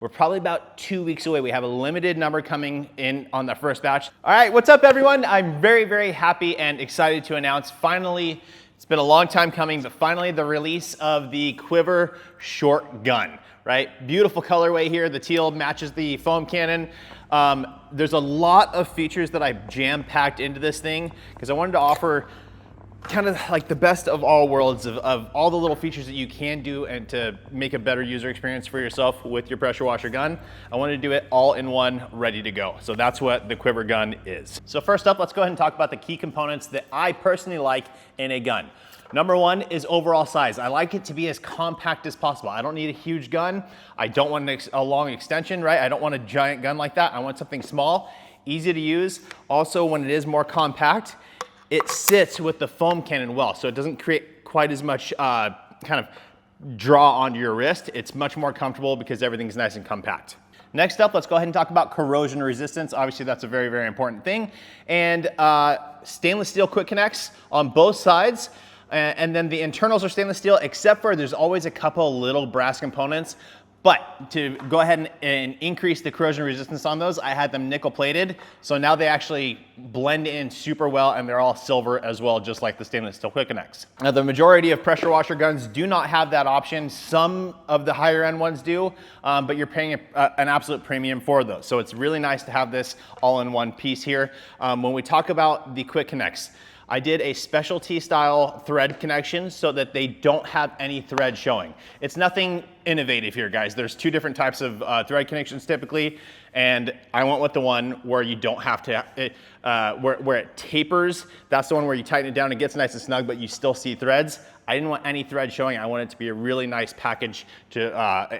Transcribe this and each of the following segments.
We're probably about 2 weeks away. We have a limited number coming in on the first batch. All right, what's up everyone? I'm very, very happy and excited to announce finally, it's been a long time coming, but finally the release of the QUIVR short gun, right? Beautiful colorway here. The teal matches the foam cannon. There's a lot of features that I jam-packed into this thing because I wanted to offer kind of like the best of all worlds of all the little features that you can do and to make a better user experience for yourself with your pressure washer gun. I wanted to do it all in one, ready to go. So that's what the QUIVR gun is. So first up, let's go ahead and talk about the key components that I personally like in a gun. Number one is overall size. I like it to be as compact as possible. I don't need a huge gun. I don't want a long extension, right? I don't want a giant gun like that. I want something small, easy to use. Also, when it is more compact, it sits with the foam cannon well, so it doesn't create quite as much kind of draw onto your wrist. It's much more comfortable because everything's nice and compact. Next up, let's go ahead and talk about corrosion resistance. Obviously, that's a very, very important thing. And stainless steel quick connects on both sides. And then the internals are stainless steel, except for there's always a couple little brass components. But to go ahead and increase the corrosion resistance on those, I had them nickel plated. So now they actually blend in super well and they're all silver as well, just like the stainless steel quick connects. Now the majority of pressure washer guns do not have that option. Some of the higher end ones do, but you're paying an absolute premium for those. So it's really nice to have this all in one piece here. When we talk about the quick connects, I did a specialty style thread connection so that they don't have any thread showing. It's nothing innovative here, guys. There's two different types of thread connections typically, and I went with the one where you don't have to, where it tapers. That's the one where you tighten it down, it gets nice and snug, but you still see threads. I didn't want any thread showing. I wanted it to be a really nice package to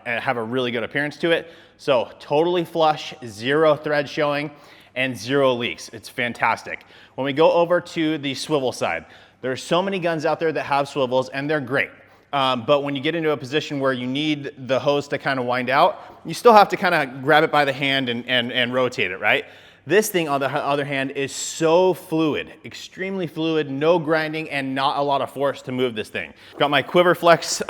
have a really good appearance to it. So totally flush, zero thread showing, and zero leaks. It's fantastic. When we go over to the swivel side, there are so many guns out there that have swivels and they're great. But when you get into a position where you need the hose to kind of wind out, you still have to kind of grab it by the hand and rotate it, right? This thing, on the other hand, is so fluid, extremely fluid, no grinding, and not a lot of force to move this thing. Got my QUIVR Flex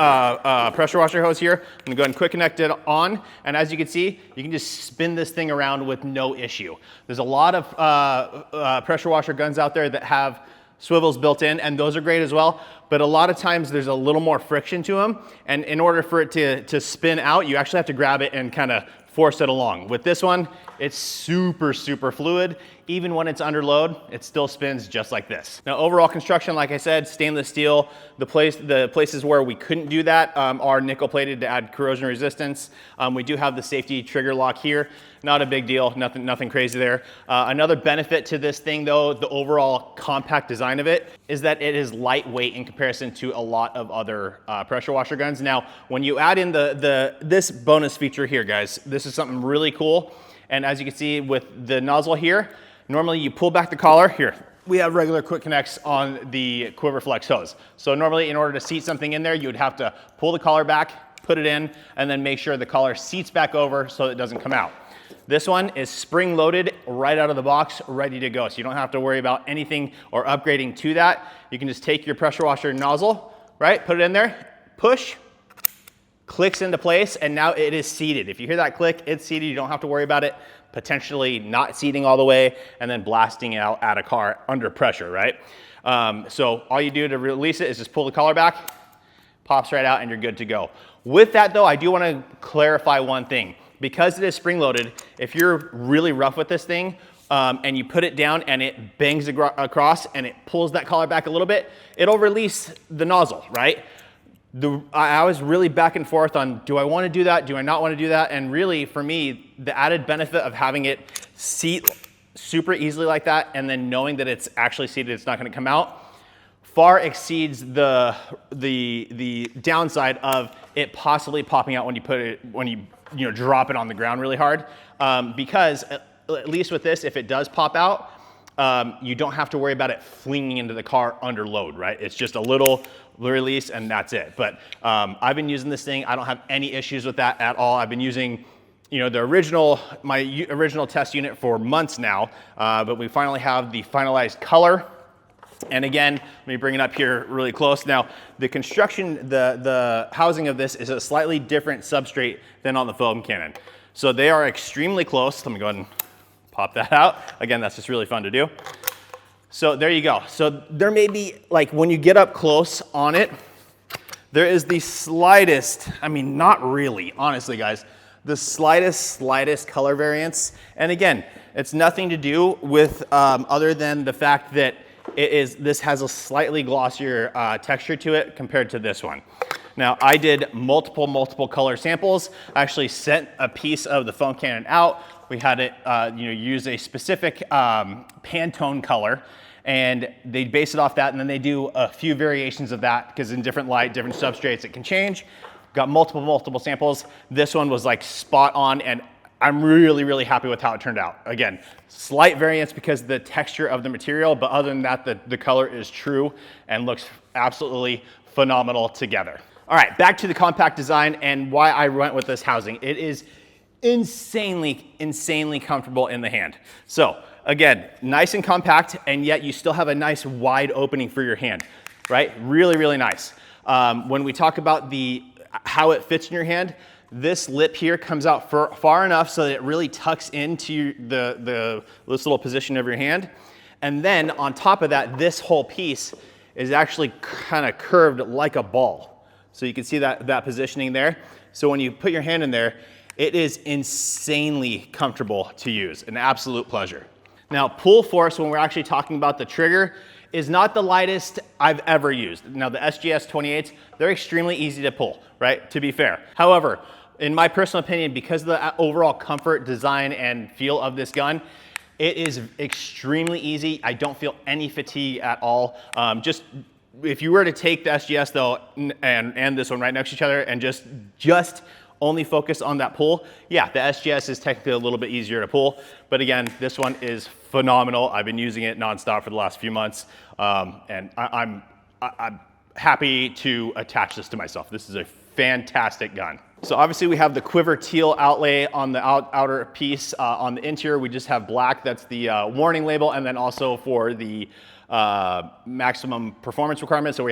pressure washer hose here. I'm gonna go ahead and quick connect it on, and as you can see, you can just spin this thing around with no issue. There's a lot of pressure washer guns out there that have swivels built in, and those are great as well, but a lot of times there's a little more friction to them, and in order for it to spin out, you actually have to grab it and kind of force it along. With this one, it's super, super fluid. Even when it's under load, it still spins just like this. Now, overall construction, like I said, stainless steel. The places where we couldn't do that are nickel plated to add corrosion resistance. We do have the safety trigger lock here. Not a big deal, nothing crazy there. Another benefit to this thing though, the overall compact design of it, is that it is lightweight in comparison to a lot of other pressure washer guns. Now, when you add in this bonus feature here, guys, this is something really cool. And as you can see with the nozzle here, normally you pull back the collar. Here, we have regular quick connects on the QUIVR Flex hose. So normally in order to seat something in there, you would have to pull the collar back, put it in, and then make sure the collar seats back over so it doesn't come out. This one is spring loaded right out of the box, ready to go. So you don't have to worry about anything or upgrading to that. You can just take your pressure washer nozzle, right? Put it in there, push, clicks into place, and now it is seated. If you hear that click, it's seated. You don't have to worry about it potentially not seating all the way and then blasting out at a car under pressure, right? So all you do to release it is just pull the collar back, pops right out, and you're good to go. With that though, I do want to clarify one thing. Because it is spring loaded, if you're really rough with this thing and you put it down and it bangs across and it pulls that collar back a little bit, it'll release the nozzle, right? I was really back and forth on, do I want to do that? Do I not want to do that? And really, for me, the added benefit of having it seat super easily like that and then knowing that it's actually seated, it's not going to come out, far exceeds the downside of it possibly popping out when you put it, when you drop it on the ground really hard. Because at least with this, if it does pop out, you don't have to worry about it flinging into the car under load, right? It's just a little release and that's it. But I've been using this thing. I don't have any issues with that at all. I've been using my original test unit for months now, but we finally have the finalized color. And again, let me bring it up here really close. Now, the construction, the housing of this is a slightly different substrate than on the foam cannon. So they are extremely close. Let me go ahead and pop that out. Again, that's just really fun to do. So there you go. So there may be, like, when you get up close on it, there is the slightest, I mean, not really, honestly, guys, the slightest color variance. And again, it's nothing to do with other than the fact that this has a slightly glossier texture to it compared to this one. Now, I did multiple color samples. I actually sent a piece of the foam cannon out. We had it use a specific Pantone color, and they base it off that, and then they do a few variations of that because in different light, different substrates, it can change. Got multiple samples. This one was like spot on, and I'm really happy with how it turned out. Again, slight variance because of the texture of the material, but other than that, the color is true and looks absolutely phenomenal together. All right, back to the compact design and why I went with this housing. It is insanely comfortable in the hand. So again, nice and compact, and yet you still have a nice wide opening for your hand, right? Really nice. When we talk about how it fits in your hand, this lip here comes out far enough so that it really tucks into this little position of your hand. And then on top of that, this whole piece is actually kind of curved like a ball. So you can see that positioning there. So when you put your hand in there, it is insanely comfortable to use, an absolute pleasure. Now, pull force, when we're actually talking about the trigger, is not the lightest I've ever used. Now, the SGS 28s, they're extremely easy to pull, right? To be fair. However, in my personal opinion, because of the overall comfort, design, and feel of this gun, it is extremely easy. I don't feel any fatigue at all. If you were to take the SGS though, and this one right next to each other and just only focus on that pull, yeah, the SGS is technically a little bit easier to pull, but again, this one is phenomenal. I've been using it nonstop for the last few months, and I'm happy to attach this to myself. This is a fantastic gun. So obviously we have the QUIVR teal outlay on the outer piece. On the interior, we just have black. That's the warning label, and then also for the maximum performance requirement. So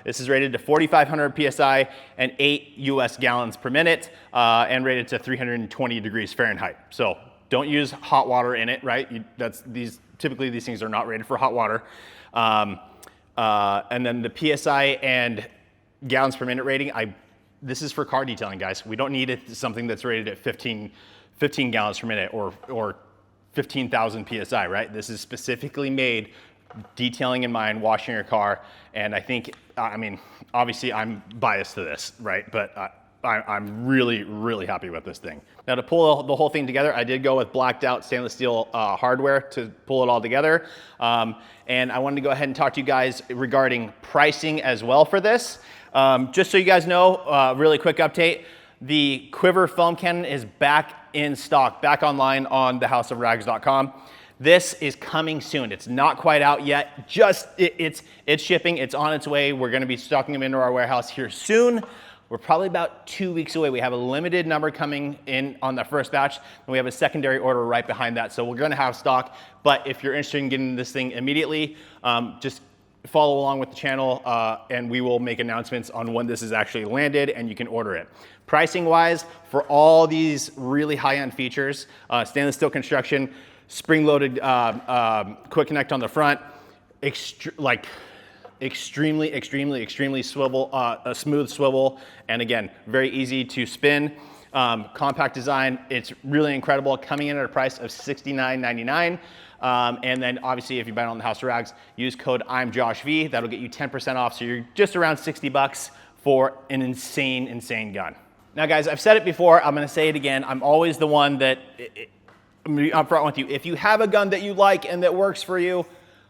this is rated to 4,500 PSI and 8 US gallons per minute, and rated to 320 degrees Fahrenheit. So don't use hot water in it, right? Typically these things are not rated for hot water. And then the PSI and gallons per minute rating, this is for car detailing, guys. We don't need something that's rated at 15 gallons per minute or 15,000 PSI, right? This is specifically made detailing in mind, washing your car, and I mean, obviously I'm biased to this, right? But I'm really happy with this thing. Now to pull the whole thing together, I did go with blacked out stainless steel hardware to pull it all together. And I wanted to go ahead and talk to you guys regarding pricing as well for this. Just so you guys know, really quick update, the QUIVR foam cannon is back in stock, back online on thehouseofrags.com. This is coming soon. It's not quite out yet. It's shipping. It's on its way. We're going to be stocking them into our warehouse here soon. We're probably about 2 weeks away. We have a limited number coming in on the first batch, and we have a secondary order right behind that. So we're going to have stock. But if you're interested in getting this thing immediately, just follow along with the channel, and we will make announcements on when this is actually landed, and you can order it. Pricing wise, for all these really high-end features, stainless steel construction, spring-loaded quick connect on the front, extremely swivel, a smooth swivel, and again, very easy to spin. Compact design, it's really incredible, coming in at a price of $69.99. And then obviously if you buy it on the House of Rags, use code I'mJoshV. That'll get you 10% off, so you're just around 60 bucks for an insane gun. Now guys, I've said it before, I'm gonna say it again, I'm always the one that, I'm gonna be upfront with you. If you have a gun that you like and that works for you,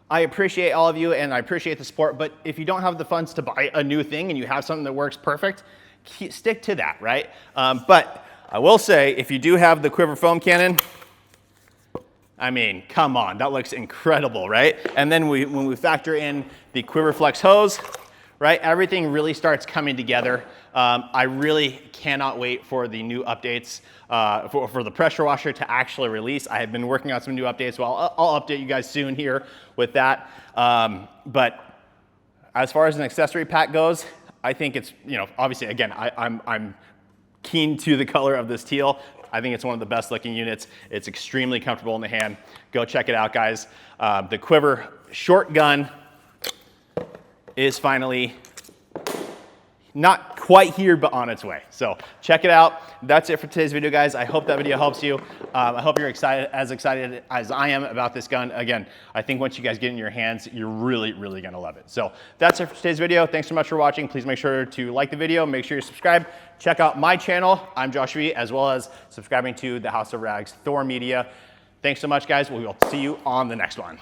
I appreciate all of you and I appreciate the support, but if you don't have the funds to buy a new thing and you have something that works perfect, stick to that, right? But I will say, if you do have the QUIVR foam cannon, I mean, come on, that looks incredible, right? And then when we factor in the QUIVR Flex hose, right, everything really starts coming together. I really cannot wait for the new updates for the pressure washer to actually release. I have been working on some new updates, so I'll update you guys soon here with that. But as far as an accessory pack goes, I think it's, obviously, again, I'm keen to the color of this teal. I think it's one of the best looking units. It's extremely comfortable in the hand. Go check it out, guys. The QUIVR short gun is finally not quite here, but on its way. So check it out. That's it for today's video, guys. I hope that video helps you. I hope you're excited as I am about this gun. Again, I think once you guys get it in your hands, you're really, really gonna love it. So that's it for today's video. Thanks so much for watching. Please make sure to like the video, make sure you subscribe. Check out my channel. I'm Josh V, as well as subscribing to the House of Rags Thor Media. Thanks so much, guys. We will see you on the next one.